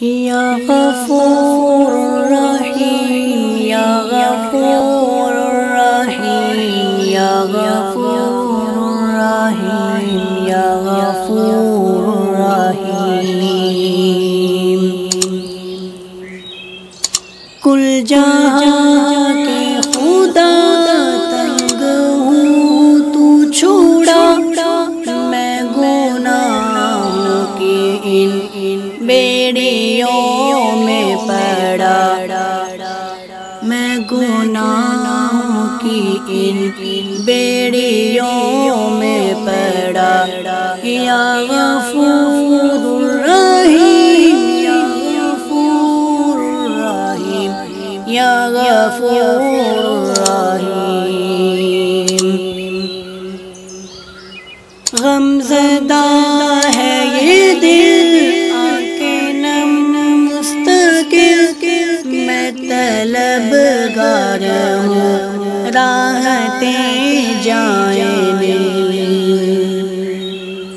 یا غفور رحیم یا غفور رحیم یا غفور رحیم یا غفور رحیم کل جہاں کے خدا تنگ ہوں تو چھوڑا میں گناہوں کی ان بیڑیوں میں پڑا میں گناہوں کی ان بیڑیوں میں پڑا یا غفور رحیم یا غفور رحیم یا غفور رحیم غم زدہ ہے یہ دل طلبگار ہوں راحتیں جائیں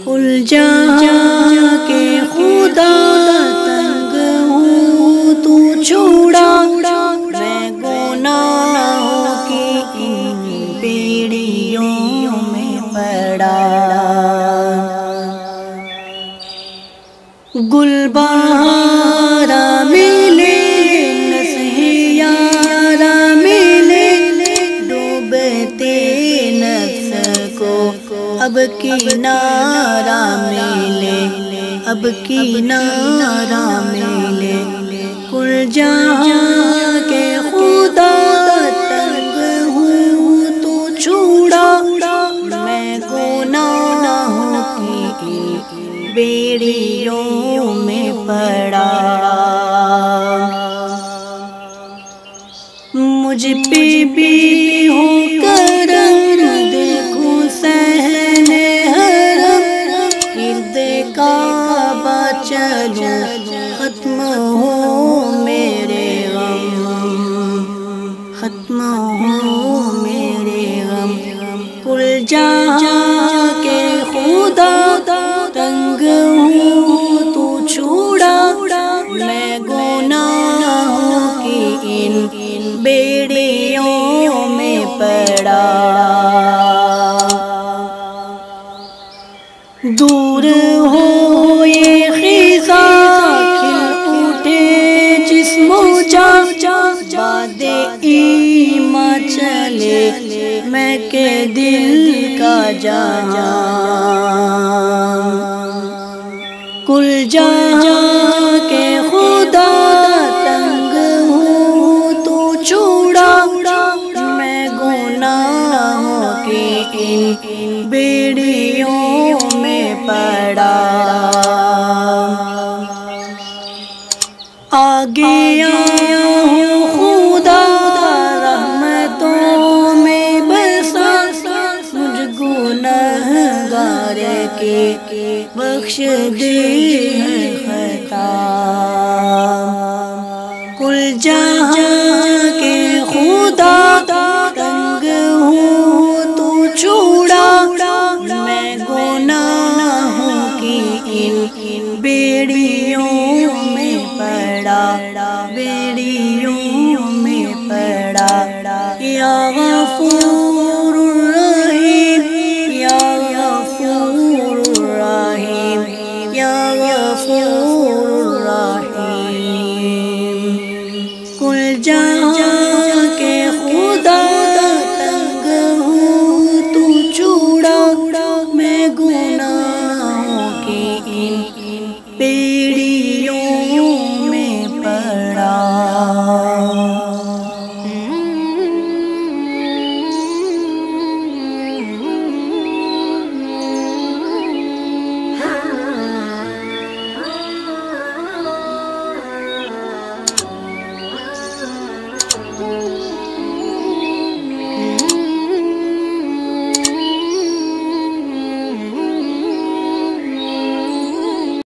کل جہاں کے خدا تنگ ہوں تو چھوڑا میں گناہوں کی ان بیڑیوں میں پڑا گل بہارا ملے اب کنارہ ملے اب کنارہ ملے کل جہاں کے خدا تنگ ہوں تو چھوڑا میں گناہوں کی بیڑیوں میں پڑا مجھ پہ بھی ہو کرم دیکھو سہن حرم گرد کعبہ چلو ختم ہو میرے غم ختم ہو میرے غم کل جہاں کے خدا تنگ ہوں تو چھوڑا میں گناہوں کی ان بیڑیوں میں پڑا دور ہو یہ خزاں کھل اٹھے جسم و جان باد ایماں چلے میں کہ دل کا جہاں کل جہاں کے خدا تنگ ہوں تو چھوڑا میں گناہوں کی ان بیڑیوں میں پڑا آگے آیا ہوں خدا رحمتوں میں بسا مجھ گنہگار کے بخش دے خطا کل جہاں کے خدا تنگ ہوں تو چھوڑا میں گناہوں کی ان بیڑیوں میں پڑا بیڑیوں میں پڑا یا غفور